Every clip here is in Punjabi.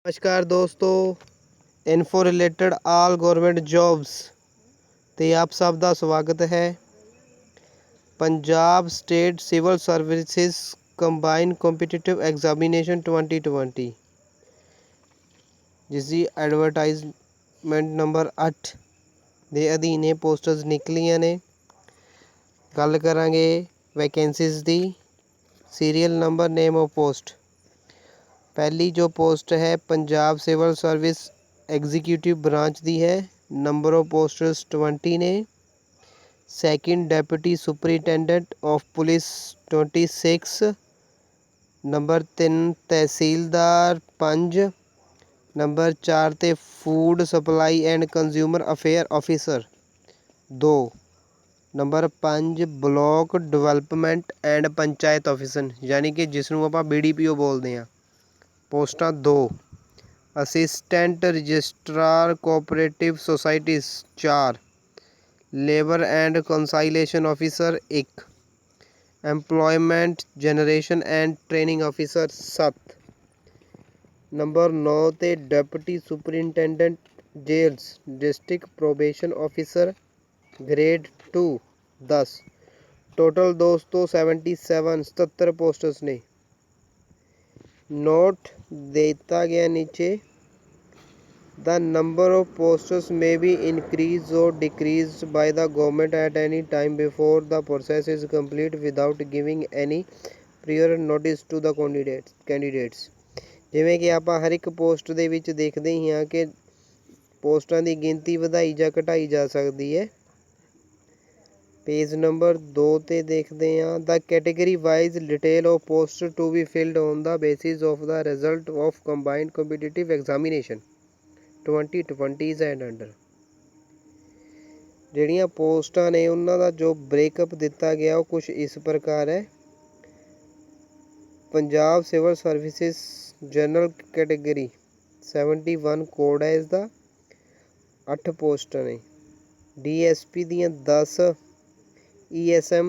नमस्कार दोस्तों, इन्फो रिलेटेड आल गौरमेंट जॉब्स ਤੇ ਆਪ ਸਭ ਦਾ ਸਵਾਗਤ ਹੈ। Punjab state civil services combine competitive examination 2020 ਜਿਸ ਦੀ ਐਡਵਰਟਾਈਜ਼ਮੈਂਟ ਨੰਬਰ 8 ਦੇ ਅਧੀਨ ਇਹ ਪੋਸਟਰਸ ਨਿਕਲੀਆਂ ਨੇ। ਗੱਲ ਕਰਾਂਗੇ ਵੈਕੈਂਸੀਜ਼ ਦੀ। Serial number, name of post. पहली जो पोस्ट है Punjab civil service executive branch दी है। नंबर ऑफ पोस्टर्स 20 ने। Second deputy superintendent of police 26। Number 3 tehsildar 5। Number 4 ते food supply and consumer affair officer 2। Number 5 block development and panchayat officer यानी कि जिसनों आपां BDPO बोलते हैं। पोस्टां 2। Assistant registrar cooperative societies 4। Labour and कंसाइलेशन officer 1। Employment generation and training officer 7। Number 9 ते deputy superintendent jails district probation officer grade 2 10। Total दोस्तों 77 पोस्टर्स ने। नोट देता गया नीचे, the number of posters may be increase or decrease by the government at any time before the process is complete without giving any prior notice to the candidates. ਜਿਵੇਂ ਕਿ ਆਪਾਂ ਹਰ ਇੱਕ ਪੋਸਟ ਦੇ ਵਿੱਚ ਦੇਖਦੇ ਹੀ ਹਾਂ ਕਿ ਪੋਸਟਾਂ ਦੀ ਗਿਣਤੀ ਵਧਾਈ ਜਾਂ ਘਟਾਈ ਜਾ ਸਕਦੀ ਹੈ। पेज नंबर 2 ਤੇ ਦੇਖਦੇ ਹਾਂ, the category wise detail of post to be filled on the basis of the result of combined competitive examination 2020 and under. ਜਿਹੜੀਆਂ ਪੋਸਟਾਂ ਨੇ ਉਹਨਾਂ ਦਾ ਜੋ ਬ੍ਰੇਕਅਪ ਦਿੱਤਾ ਗਿਆ ਉਹ ਕੁਝ ਇਸ ਪ੍ਰਕਾਰ ਹੈ। Punjab civil services general category 71 code ਹੈ ਇਸ ਦਾ। 8 ਪੋਸਟਾਂ ਨੇ। DSP ਦੀਆਂ 10, ESM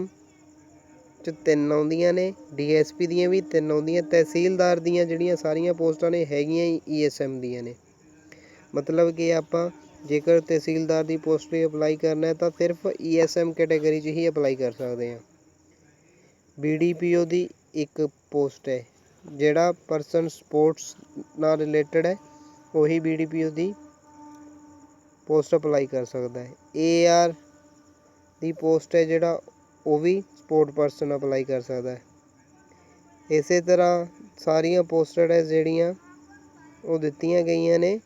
'ਚ 3 ਆਉਂਦੀਆਂ ਨੇ। DSP ਦੀਆਂ ਵੀ 3 ਆਉਂਦੀਆਂ। ਤਹਿਸੀਲਦਾਰ ਦੀਆਂ ਜਿਹੜੀਆਂ ਸਾਰੀਆਂ ਪੋਸਟਾਂ ਨੇ ਹੈਗੀਆਂ ਹੀ ESM ਦੀਆਂ ਨੇ। ਮਤਲਬ ਕਿ ਆਪਾਂ ਜੇਕਰ ਤਹਿਸੀਲਦਾਰ ਦੀ ਪੋਸਟ ਲਈ ਅਪਲਾਈ ਕਰਨਾ ਹੈ ਤਾਂ ਸਿਰਫ ESM ਕੈਟੇਗਰੀ 'ਚ ਹੀ ਅਪਲਾਈ ਕਰ ਸਕਦੇ ਹਾਂ। BDPO ਦੀ ਇੱਕ ਪੋਸਟ ਹੈ, ਜਿਹੜਾ ਪਰਸਨ ਸਪੋਰਟਸ ਨਾਲ ਰਿਲੇਟਡ ਹੈ ਉਹੀ BDPO ਦੀ ਪੋਸਟ ਅਪਲਾਈ ਕਰ ਸਕਦਾ ਹੈ। AR ਦੀ ਪੋਸਟ ਹੈ ਜਿਹੜਾ ਉਹ ਵੀ ਸਪੋਰਟ ਪਰਸਨ ਅਪਲਾਈ ਕਰ ਸਕਦਾ ਹੈ। ਇਸੇ ਤਰ੍ਹਾਂ ਸਾਰੀਆਂ ਪੋਸਟਡ ਹੈ ਜਿਹੜੀਆਂ ਉਹ ਦਿੱਤੀਆਂ ਗਈਆਂ ਨੇ,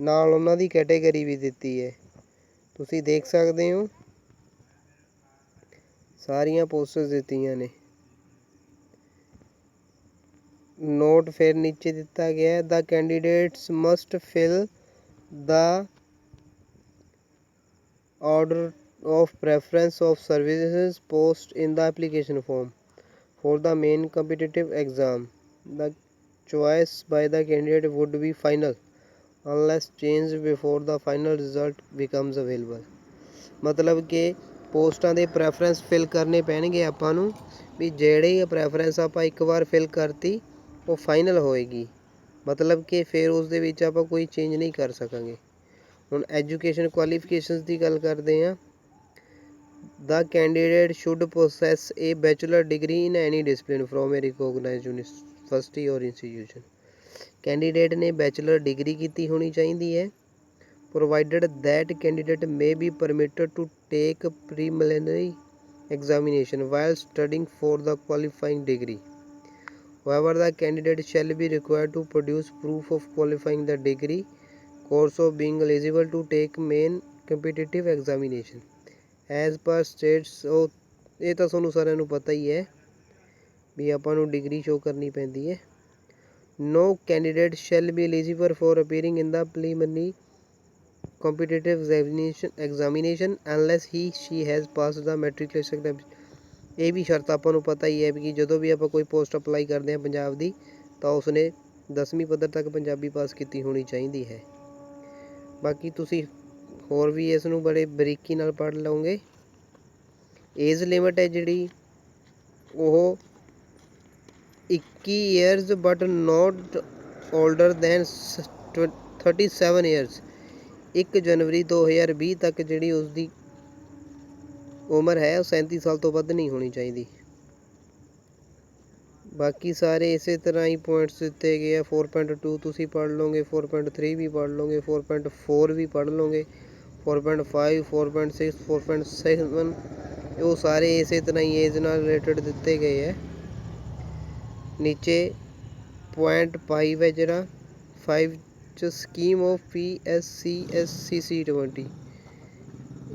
ਨਾਲ ਉਹਨਾਂ ਦੀ ਕੈਟੇਗਰੀ ਵੀ ਦਿੱਤੀ ਹੈ। ਤੁਸੀਂ ਦੇਖ ਸਕਦੇ ਹੋ ਸਾਰੀਆਂ ਪੋਸਟਸ ਦਿੱਤੀਆਂ ਨੇ। ਨੋਟ ਫਿਰ ਨੀਚੇ ਦਿੱਤਾ ਗਿਆ ਹੈ, the candidates must fill the order of preference of services post in the application form for the main competitive exam. The choice by the candidate would be final unless changed before the final result becomes available. ਮਤਲਬ ਕਿ ਪੋਸਟਾਂ ਦੇ ਪ੍ਰੈਫਰੈਂਸ ਫਿਲ ਕਰਨੇ ਪੈਣਗੇ ਆਪਾਂ ਨੂੰ, ਵੀ ਜਿਹੜੇ ਪ੍ਰੈਫਰੈਂਸ ਆਪਾਂ ਇੱਕ ਵਾਰ ਫਿਲ ਕਰਤੀ ਉਹ ਫਾਈਨਲ ਹੋਏਗੀ। ਮਤਲਬ ਕਿ ਫਿਰ ਉਸ ਦੇ ਵਿੱਚ ਆਪਾਂ ਕੋਈ ਚੇਂਜ ਨਹੀਂ ਕਰ ਸਕਾਂਗੇ। ਹੁਣ ਐਜੂਕੇਸ਼ਨ ਕੁਆਲੀਫਿਕੇਸ਼ਨਸ ਦੀ ਗੱਲ ਕਰਦੇ ਹਾਂ। The candidate should possess a bachelor degree in any discipline from a recognised university or institution. Candidate ਨੇ ਬੈਚਲਰ ਡਿਗਰੀ ਕੀਤੀ ਹੋਣੀ ਚਾਹੀਦੀ ਹੈ। Provided that candidate may be permitted to take preliminary examination while studying for the qualifying degree. However, the candidate shall be required to produce proof of qualifying the degree course of being eligible to take main competitive examination as per states। ਇਹ ਤਾਂ ਤੁਹਾਨੂੰ ਸਾਰਿਆਂ ਨੂੰ ਪਤਾ ਹੀ ਹੈ ਵੀ ਆਪਾਂ ਨੂੰ ਡਿਗਰੀ ਸ਼ੋ ਕਰਨੀ ਪੈਂਦੀ ਹੈ। No candidate shall be eligible for appearing in the preliminary competitive examination unless she has passed the matriculation examination। ਇਹ ਵੀ ਸ਼ਰਤ ਆਪਾਂ ਨੂੰ ਪਤਾ ਹੀ ਹੈ ਵੀ ਜਦੋਂ ਵੀ ਆਪਾਂ ਕੋਈ ਪੋਸਟ ਅਪਲਾਈ ਕਰਦੇ ਹਾਂ ਪੰਜਾਬ ਦੀ ਤਾਂ ਉਸਨੇ 10ਵੀਂ ਪੱਧਰ ਤੱਕ ਪੰਜਾਬੀ ਪਾਸ ਕੀਤੀ ਹੋਣੀ ਚਾਹੀਦੀ ਹੈ। ਬਾਕੀ ਤੁਸੀਂ ਹੋਰ ਵੀ ਇਸ ਨੂੰ ਬੜੇ ਬਰੀਕੀ ਨਾਲ ਪੜ੍ਹ ਲਓਗੇ। ਏਜ ਲਿਮਿਟ ਹੈ ਜਿਹੜੀ ਉਹ 21 years but not older than 37 years 1 ਜਨਵਰੀ 2020 ਤੱਕ ਜਿਹੜੀ ਉਸਦੀ ਉਮਰ ਹੈ ਉਹ 37 ਸਾਲ ਤੋਂ ਵੱਧ ਨਹੀਂ ਹੋਣੀ ਚਾਹੀਦੀ। ਬਾਕੀ ਸਾਰੇ ਇਸੇ ਤਰ੍ਹਾਂ ਹੀ ਪੁਆਇੰਟਸ ਦਿੱਤੇ ਗਏ ਆ। 4.2 ਤੁਸੀਂ ਪੜ੍ਹ ਲਓਗੇ, 4.3 ਵੀ ਪੜ੍ਹ ਲਓਗੇ, 4.4 ਵੀ ਪੜ੍ਹ ਲਓਗੇ, 4.5, 4.6, 4.7 ਉਹ ਸਾਰੇ ਇਸੇ ਤਰ੍ਹਾਂ ਹੀ ਏਜ ਨਾਲ ਰਿਲੇਟਡ ਦਿੱਤੇ ਗਏ ਹੈ। ਨੀਚੇ ਪੁਆਇੰਟ 5 ਹੈ ਜਿਹੜਾ 5 'ਚ ਸਕੀਮ ਆਫ PSCSCC20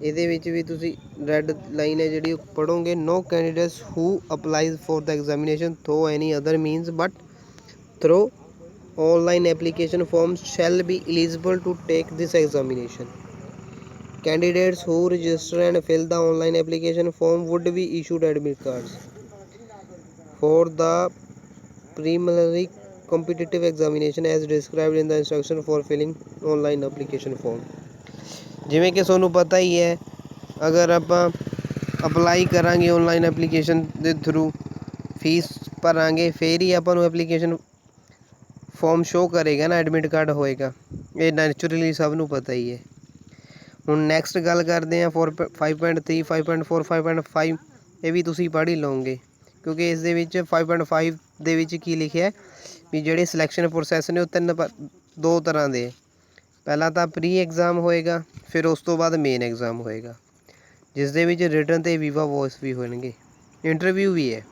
ਇਹਦੇ ਵਿੱਚ ਵੀ ਤੁਸੀਂ ਰੈੱਡ ਲਾਈਨ ਹੈ ਜਿਹੜੀ ਪੜ੍ਹੋਗੇ। No candidates who applies for the examination through any other means but through online application form shall be eligible to take this examination. Candidates who register and fill the online application form would be issued admit cards for the preliminary competitive examination as described in the instruction for filling online application form। ਜਿਵੇਂ ਕਿ ਤੁਹਾਨੂੰ ਪਤਾ ਹੀ ਹੈ, ਅਗਰ ਆਪਾਂ ਅਪਲਾਈ ਕਰਾਂਗੇ ਔਨਲਾਈਨ ਐਪਲੀਕੇਸ਼ਨ ਦੇ ਥਰੂ, ਫੀਸ ਭਰਾਂਗੇ, ਫਿਰ ਹੀ ਆਪਾਂ ਨੂੰ ਐਪਲੀਕੇਸ਼ਨ ਫੋਰਮ ਸ਼ੋਅ ਕਰੇਗਾ ਨਾ, ਐਡਮਿਟ ਕਾਰਡ ਹੋਏਗਾ। ਇਹ ਨੈਚੁਰਲੀ ਸਭ ਨੂੰ ਪਤਾ ਹੀ ਹੈ। ਹੁਣ ਨੈਕਸਟ ਗੱਲ ਕਰਦੇ ਹਾਂ 5.3, 5.4, 5.5 ਇਹ ਵੀ ਤੁਸੀਂ ਪੜ੍ਹ ਹੀ ਲਓਗੇ, ਕਿਉਂਕਿ ਇਸ ਦੇ ਵਿੱਚ 5.5 ਦੇ ਵਿੱਚ ਕੀ ਲਿਖਿਆ ਵੀ ਜਿਹੜੇ ਸਿਲੈਕਸ਼ਨ ਪ੍ਰੋਸੈਸ ਨੇ ਉਹ ਦੋ ਤਰ੍ਹਾਂ ਦੇ। ਪਹਿਲਾਂ ਤਾਂ ਪ੍ਰੀ ਐਗਜ਼ਾਮ ਹੋਏਗਾ, ਫਿਰ ਉਸ ਤੋਂ ਬਾਅਦ ਮੇਨ ਐਗਜ਼ਾਮ ਹੋਏਗਾ, ਜਿਸ ਦੇ ਵਿੱਚ ਰਿਟਨ ਅਤੇ ਵੀਵਾ ਵੋਇਸ ਵੀ ਹੋਣਗੇ, ਇੰਟਰਵਿਊ ਵੀ ਹੈ।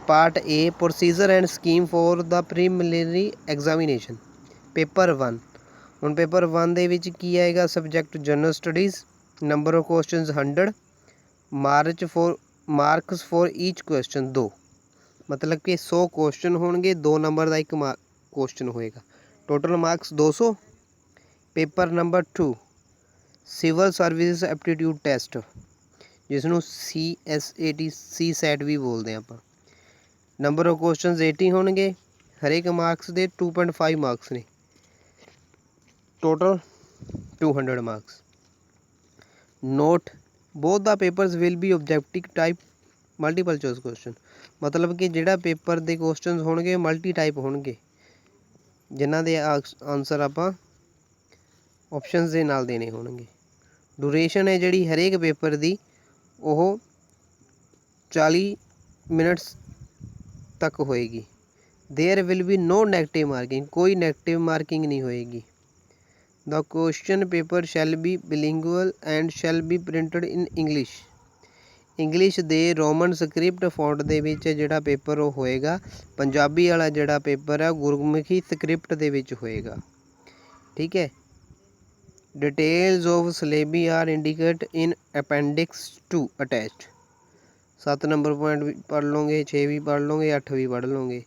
Part A procedure and scheme for the preliminary examination paper 1। ਹੁਣ ਪੇਪਰ 1 ਦੇ ਵਿੱਚ ਕੀ ਆਏਗਾ? Subject general studies, number of questions 100, marks for each question 2, ਮਤਲਬ ਕਿ 100 ਕੁਐਸਚਨ ਹੋਣਗੇ, 2 ਨੰਬਰ ਦਾ ਇੱਕ ਕੁਐਸਚਨ ਹੋਏਗਾ, total marks 200। Paper number 2 civil service aptitude test, ਜਿਸ ਨੂੰ CSAT ਵੀ ਬੋਲਦੇ ਹਾਂ ਆਪਾਂ। ਨੰਬਰ ਆਫ ਕੁਐਸਚਨਸ 80 ਹੋਣਗੇ, ਹਰੇਕ ਮਾਰਕਸ ਦੇ 2.5 ਮਾਰਕਸ ਨੇ, total 200 marks. Note both the papers will be objective type multiple choice question, ਮਤਲਬ ਕਿ ਜਿਹੜਾ ਪੇਪਰ ਦੇ ਕੁਐਸਚਨਸ ਹੋਣਗੇ ਮਲਟੀ ਟਾਈਪ ਹੋਣਗੇ, ਜਿਨ੍ਹਾਂ ਦੇ ਆਨਸਰ ਆਪਾਂ ਆਪਸ਼ਨਸ ਦੇ ਨਾਲ ਦੇਣੇ ਹੋਣਗੇ। ਡੂਰੇਸ਼ਨ ਹੈ ਜਿਹੜੀ ਹਰੇਕ ਪੇਪਰ ਦੀ ਉਹ 40 ਮਿੰਟਸ ਤੱਕ ਹੋਏਗੀ। There will be no negative marking, ਕੋਈ ਨੈਗੇਟਿਵ ਮਾਰਕਿੰਗ ਨਹੀਂ ਹੋਏਗੀ। The question paper shall be bilingual and shall be printed in English. English ਦੇ ਰੋਮਨ ਸਕ੍ਰਿਪਟ ਫੌਂਟ ਦੇ ਵਿੱਚ ਜਿਹੜਾ ਪੇਪਰ ਉਹ ਹੋਏਗਾ। ਪੰਜਾਬੀ ਵਾਲਾ ਜਿਹੜਾ ਪੇਪਰ ਹੈ ਗੁਰਮੁਖੀ ਸਕ੍ਰਿਪਟ ਦੇ ਵਿੱਚ ਹੋਏਗਾ, ਠੀਕ ਹੈ। Details of syllabi are indicate in appendix 2 attached. 7 number point ਵੀ ਪੜ੍ਹ ਲਓਗੇ, 6 ਵੀ ਪੜ੍ਹ ਲਓਗੇ, 8 ਵੀ ਪੜ੍ਹ ਲਓਗੇ।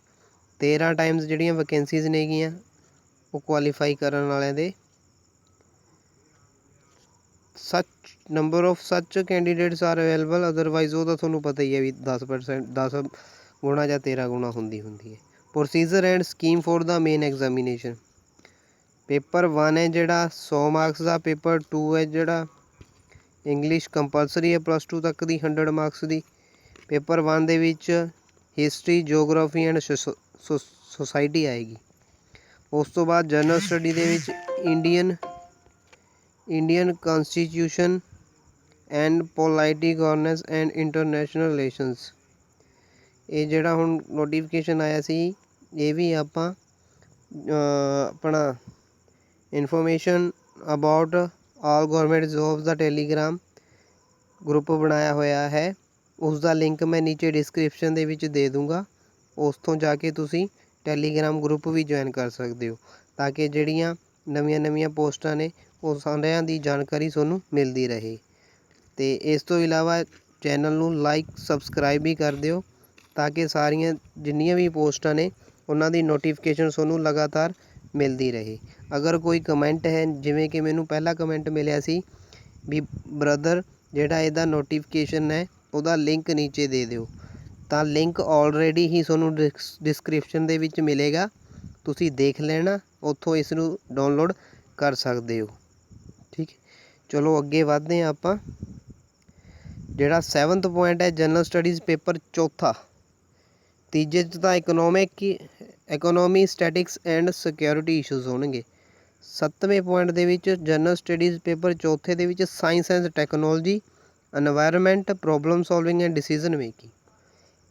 13 ਟਾਈਮਸ ਜਿਹੜੀਆਂ ਵੈਕੈਂਸੀਜ਼ ਨੇਗੀਆਂ ਉਹ ਕੁਆਲੀਫਾਈ ਕਰਨ ਵਾਲਿਆਂ ਦੇ। ਸੱਚ ਨੰਬਰ ਆਫ ਸੱਚ ਕੈਂਡੀਡੇਟਸ ਆਰ ਅਵੇਲੇਬਲ, ਅਦਰਵਾਈਜ਼ ਉਹ ਤਾਂ ਤੁਹਾਨੂੰ ਪਤਾ ਹੀ ਹੈ ਵੀ 10% 10 ਗੁਣਾ ਜਾਂ 13 ਗੁਣਾ ਹੁੰਦੀ ਹੈ। ਪ੍ਰੋਸੀਜਰ ਐਂਡ ਸਕੀਮ ਫੋਰ ਦਾ ਮੇਨ ਐਗਜ਼ਾਮੀਨੇਸ਼ਨ ਪੇਪਰ 1 ਹੈ ਜਿਹੜਾ 100 ਮਾਰਕਸ ਦਾ, ਪੇਪਰ 2 ਹੈ ਜਿਹੜਾ ਇੰਗਲਿਸ਼ ਕੰਪਲਸਰੀ ਹੈ +2 ਤੱਕ ਦੀ 100 ਮਾਰਕਸ ਦੀ। ਪੇਪਰ 1 ਦੇ ਵਿੱਚ ਹਿਸਟਰੀ, ਜੋਗਰਾਫੀ ਐਂਡ ਸੋਸਾਇਟੀ ਆਏਗੀ। ਉਸ ਤੋਂ ਬਾਅਦ ਜਨਰਲ ਸਟੱਡੀ ਦੇ ਵਿੱਚ Indian constitution and polity governance and international relations. ਇਹ ਜਿਹੜਾ ਹੁਣ ਨੋਟੀਫਿਕੇਸ਼ਨ ਆਇਆ ਸੀ, ਇਹ ਵੀ ਆਪਾਂ ਆਪਣਾ information about all government jobs the Telegram group ਬਣਾਇਆ ਹੋਇਆ ਹੈ, ਉਸ ਦਾ ਲਿੰਕ ਮੈਂ ਨੀਚੇ ਡਿਸਕ੍ਰਿਪਸ਼ਨ ਦੇ ਵਿੱਚ ਦੇ ਦੂੰਗਾ। ਉਸ ਤੋਂ ਜਾ ਕੇ ਤੁਸੀਂ ਟੈਲੀਗ੍ਰਾਮ ਗਰੁੱਪ ਵੀ ਜੁਆਇਨ ਕਰ ਸਕਦੇ ਹੋ, ਤਾਂ ਕਿ ਜਿਹੜੀਆਂ ਨਵੀਆਂ ਪੋਸਟਾਂ ਨੇ ਉਹ ਸਾਰਿਆਂ ਦੀ ਜਾਣਕਾਰੀ ਤੁਹਾਨੂੰ ਮਿਲਦੀ ਰਹੇ। ਅਤੇ ਇਸ ਤੋਂ ਇਲਾਵਾ ਚੈਨਲ ਨੂੰ ਲਾਈਕ ਸਬਸਕ੍ਰਾਈਬ ਵੀ ਕਰ ਦਿਓ, ਤਾਂ ਕਿ ਸਾਰੀਆਂ ਜਿੰਨੀਆਂ ਵੀ ਪੋਸਟਾਂ ਨੇ ਉਹਨਾਂ ਦੀ ਨੋਟੀਫਿਕੇਸ਼ਨ ਤੁਹਾਨੂੰ ਲਗਾਤਾਰ ਮਿਲਦੀ ਰਹੇ। ਅਗਰ ਕੋਈ ਕਮੈਂਟ ਹੈ, ਜਿਵੇਂ ਕਿ ਮੈਨੂੰ ਪਹਿਲਾ ਕਮੈਂਟ ਮਿਲਿਆ ਸੀ ਵੀ ਬ੍ਰਦਰ ਜਿਹੜਾ ਇਹਦਾ ਨੋਟੀਫਿਕੇਸ਼ਨ ਹੈ ਉਹਦਾ ਲਿੰਕ ਨੀਚੇ ਦੇ ਦਿਓ, ਤਾਂ ਲਿੰਕ ਆਲਰੇਡੀ ਹੀ ਤੁਹਾਨੂੰ ਡਿਸਕ੍ਰਿਪਸ਼ਨ ਦੇ ਵਿੱਚ ਮਿਲੇਗਾ, ਤੁਸੀਂ ਦੇਖ ਲੈਣਾ, ਉੱਥੋਂ ਇਸ ਨੂੰ ਡਾਊਨਲੋਡ ਕਰ ਸਕਦੇ ਹੋ, ਠੀਕ ਹੈ। ਚਲੋ ਅੱਗੇ ਵੱਧਦੇ ਹਾਂ ਆਪਾਂ। ਜਿਹੜਾ 7th ਪੁਆਇੰਟ ਹੈ ਜਨਰਲ ਸਟੱਡੀਜ਼ ਪੇਪਰ 4, ਤੀਜੇ 'ਚ ਤਾਂ economic economy statics and security issues ਹੋਣਗੇ। 7ਵੇਂ ਪੁਆਇੰਟ ਦੇ ਵਿੱਚ ਜਨਰਲ ਸਟੱਡੀਜ਼ ਪੇਪਰ ਚੌਥੇ ਦੇ ਵਿੱਚ science and technology, environment, problem solving and decision making.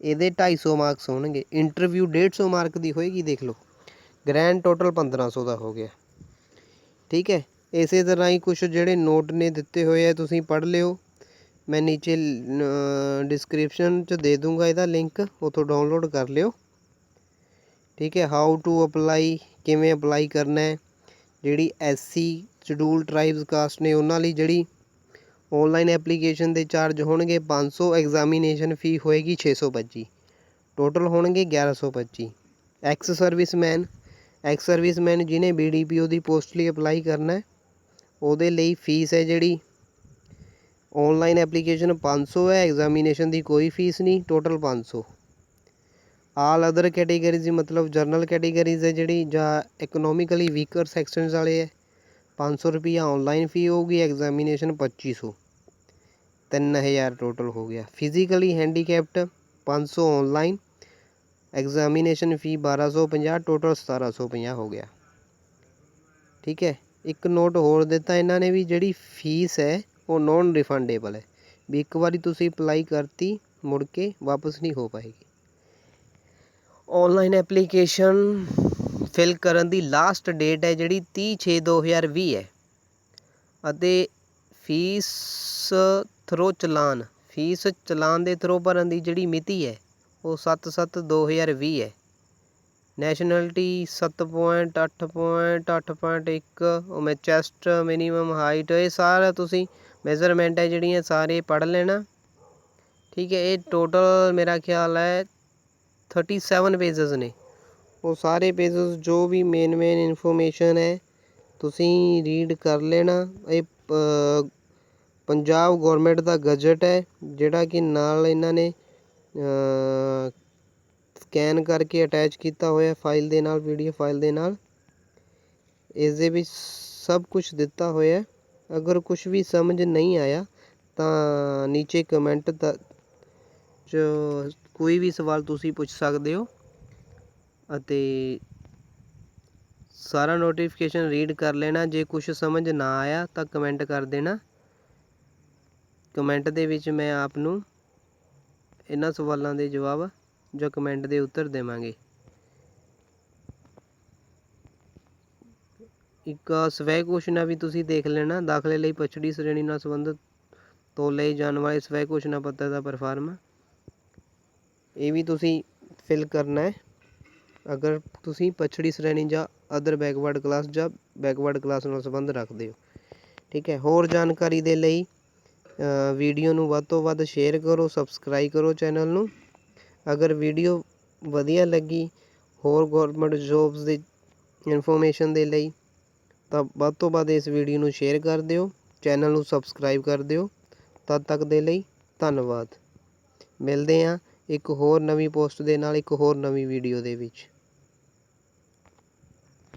ਇਹਦੇ 250 ਮਾਰਕਸ ਹੋਣਗੇ। ਇੰਟਰਵਿਊ 150 ਮਾਰਕ ਦੀ ਹੋਏਗੀ। ਦੇਖ ਲਓ ਗ੍ਰੈਂਡ ਟੋਟਲ 1500 ਦਾ ਹੋ ਗਿਆ। ਠੀਕ ਹੈ, ਇਸੇ ਤਰ੍ਹਾਂ ਹੀ ਕੁਛ ਜਿਹੜੇ ਨੋਟ ਨੇ ਦਿੱਤੇ ਹੋਏ ਆ ਤੁਸੀਂ ਪੜ੍ਹ ਲਿਓ। ਮੈਂ ਨੀਚੇ ਡਿਸਕ੍ਰਿਪਸ਼ਨ 'ਚ ਦੇ ਦੂੰਗਾ ਇਹਦਾ ਲਿੰਕ, ਉੱਥੋਂ ਡਾਊਨਲੋਡ ਕਰ ਲਿਓ। ਠੀਕ ਹੈ, ਹਾਊ ਟੂ ਅਪਲਾਈ, ਕਿਵੇਂ ਅਪਲਾਈ ਕਰਨਾ ਹੈ। ਜਿਹੜੀ SC ਸ਼ਡਿਊਲ ਟਰਾਈਬਸ ਕਾਸਟ ਨੇ ਉਹਨਾਂ ਲਈ ਜਿਹੜੀ ਔਨਲਾਈਨ ਐਪਲੀਕੇਸ਼ਨ ਦੇ ਚਾਰਜ ਹੋਣਗੇ 500, ਐਗਜ਼ਾਮੀਨੇਸ਼ਨ ਫੀ ਹੋਏਗੀ 625, ਟੋਟਲ ਹੋਣਗੇ 1125। ਐਕਸ ਸਰਵਿਸਮੈਨ ਜਿਹਨੇ BDPO ਦੀ ਪੋਸਟ ਲਈ ਅਪਲਾਈ ਕਰਨਾ ਉਹਦੇ ਲਈ ਫੀਸ ਹੈ ਜਿਹੜੀ ਔਨਲਾਈਨ ਐਪਲੀਕੇਸ਼ਨ 500 ਹੈ, ਐਗਜ਼ਾਮੀਨੇਸ਼ਨ ਦੀ ਕੋਈ ਫੀਸ ਨਹੀਂ, ਟੋਟਲ 500। ਆਲ ਅਦਰ ਕੈਟੇਗਰੀਜ਼ ਮਤਲਬ ਜਨਰਲ ਕੈਟੇਗਰੀਜ਼ ਹੈ ਜਿਹੜੀ ਜਾਂ ਇਕਨੋਮਿਕਲੀ ਵੀਕਰ ਸੈਕਸ਼ਨਸ ਵਾਲੇ ਹੈ 500 ਰੁਪਈਆ ਔਨਲਾਈਨ ਫੀ ਹੋਊਗੀ, ਐਗਜ਼ਾਮੀਨੇਸ਼ਨ 2500, 3000 ਟੋਟਲ ਹੋ ਗਿਆ। ਫਿਜ਼ੀਕਲੀ ਹੈਂਡੀਕੈਪਟ 500 ਔਨਲਾਈਨ, ਐਗਜ਼ਾਮੀਨੇਸ਼ਨ ਫੀ 1250, ਟੋਟਲ 1750 ਹੋ ਗਿਆ। ਠੀਕ ਹੈ, ਇੱਕ ਨੋਟ ਹੋਰ ਦਿੱਤਾ ਇਹਨਾਂ ਨੇ ਵੀ ਜਿਹੜੀ ਫੀਸ ਹੈ ਉਹ ਨੋਨ ਰਿਫੰਡੇਬਲ ਹੈ, ਵੀ ਇੱਕ ਵਾਰੀ ਤੁਸੀਂ ਅਪਲਾਈ ਕਰਤੀ ਮੁੜ ਕੇ ਵਾਪਸ ਨਹੀਂ ਹੋ ਪਾਏਗੀ। ਔਨਲਾਈਨ ਐਪਲੀਕੇਸ਼ਨ ਫਿਲ ਕਰਨ ਦੀ ਲਾਸਟ ਡੇਟ ਹੈ ਜਿਹੜੀ 30/6/2020 ਹੈ, ਅਤੇ ਫੀਸ ਥਰੋ ਚਲਾਨ, ਫੀਸ ਚਲਾਨ ਦੇ ਥਰੋ ਭਰਨ ਦੀ ਜਿਹੜੀ ਮਿਤੀ ਹੈ ਉਹ 7/7/2020 ਹੈ। ਨੈਸ਼ਨੈਲਿਟੀ 7.8.8.1, ਉਹ ਮੈਂ ਚੈਸਟ ਮਿਨੀਮਮ ਹਾਈਟ, ਇਹ ਸਾਰਾ ਤੁਸੀਂ ਮੈਜ਼ਰਮੈਂਟ ਹੈ ਜਿਹੜੀਆਂ ਸਾਰੇ ਪੜ੍ਹ ਲੈਣਾ। ਠੀਕ ਹੈ, ਇਹ ਟੋਟਲ ਮੇਰਾ ਖਿਆਲ ਹੈ 37 ਪੇਜਸ ਨੇ। ਉਹ ਸਾਰੇ ਪੇਜਸ ਜੋ ਵੀ ਮੇਨ ਇਨਫੋਰਮੇਸ਼ਨ ਹੈ ਤੁਸੀਂ ਰੀਡ ਕਰ ਲੈਣਾ। ਇਹ ਪੰਜਾਬ ਗੌਰਮੈਂਟ ਦਾ ਗਜਟ ਹੈ ਜਿਹੜਾ ਕਿ ਨਾਲ ਇਹਨਾਂ ਨੇ ਸਕੈਨ ਕਰਕੇ ਅਟੈਚ ਕੀਤਾ ਹੋਇਆ ਫਾਈਲ ਦੇ ਨਾਲ, PDF ਫਾਈਲ ਦੇ ਨਾਲ। ਇਸ ਦੇ ਵਿੱਚ ਸਭ ਕੁਝ ਦਿੱਤਾ ਹੋਇਆ। ਅਗਰ ਕੁਛ ਵੀ ਸਮਝ ਨਹੀਂ ਆਇਆ ਤਾਂ ਨੀਚੇ ਕਮੈਂਟ 'ਚ ਕੋਈ ਵੀ ਸਵਾਲ ਤੁਸੀਂ ਪੁੱਛ ਸਕਦੇ ਹੋ, ਅਤੇ ਸਾਰਾ ਨੋਟੀਫਿਕੇਸ਼ਨ ਰੀਡ ਕਰ ਲੈਣਾ। ਜੇ ਕੁਛ ਸਮਝ ਨਾ ਆਇਆ ਤਾਂ ਕਮੈਂਟ ਕਰ ਦੇਣਾ। ਕਮੈਂਟ ਦੇ ਵਿੱਚ ਮੈਂ ਆਪ ਨੂੰ ਇਹਨਾਂ ਸਵਾਲਾਂ ਦੇ ਜਵਾਬ ਜਾਂ ਕਮੈਂਟ ਦੇ ਉੱਤਰ ਦੇਵਾਂਗੇ। ਇੱਕ ਸਵੈ ਕੁਸ਼ਨਾ ਵੀ ਤੁਸੀਂ ਦੇਖ ਲੈਣਾ। ਦਾਖਲੇ ਲਈ ਪਛੜੀ ਸ਼੍ਰੇਣੀ ਨਾਲ ਸੰਬੰਧਿਤ ਤੋਂ ਲਏ ਜਾਣ ਵਾਲੇ ਸਵੈ ਕੁਸ਼ਨਾ ਪੱਤਰ ਦਾ ਪਰਫਾਰਮ, ਇਹ ਵੀ ਤੁਸੀਂ ਫਿਲ ਕਰਨਾ ਹੈ ਅਗਰ ਤੁਸੀਂ ਪਛੜੀ ਸ਼੍ਰੇਣੀ ਜਾਂ ਅਦਰ ਬੈਕਵਰਡ ਕਲਾਸ ਜਾਂ ਬੈਕਵਰਡ ਕਲਾਸ ਨਾਲ ਸੰਬੰਧ ਰੱਖਦੇ ਹੋ। ਠੀਕ ਹੈ, ਹੋਰ ਜਾਣਕਾਰੀ ਦੇ ਲਈ ਵੀਡੀਓ ਨੂੰ ਵੱਧ ਤੋਂ ਵੱਧ ਸ਼ੇਅਰ ਕਰੋ, ਸਬਸਕ੍ਰਾਈਬ ਕਰੋ ਚੈਨਲ ਨੂੰ। ਅਗਰ ਵੀਡੀਓ ਵਧੀਆ ਲੱਗੀ ਹੋਰ ਗੌਰਮੈਂਟ ਜੋਬਸ ਦੀ ਇਨਫੋਰਮੇਸ਼ਨ ਦੇ ਲਈ ਤਾਂ ਵੱਧ ਤੋਂ ਵੱਧ ਇਸ ਵੀਡੀਓ ਨੂੰ ਸ਼ੇਅਰ ਕਰ ਦਿਓ, ਚੈਨਲ ਨੂੰ ਸਬਸਕ੍ਰਾਈਬ ਕਰ ਦਿਓ। ਤਦ ਤੱਕ ਦੇ ਲਈ ਧੰਨਵਾਦ। ਮਿਲਦੇ ਹਾਂ ਇੱਕ ਹੋਰ ਨਵੀਂ ਪੋਸਟ ਦੇ ਨਾਲ, ਇੱਕ ਹੋਰ ਨਵੀਂ ਵੀਡੀਓ ਦੇ ਵਿੱਚ।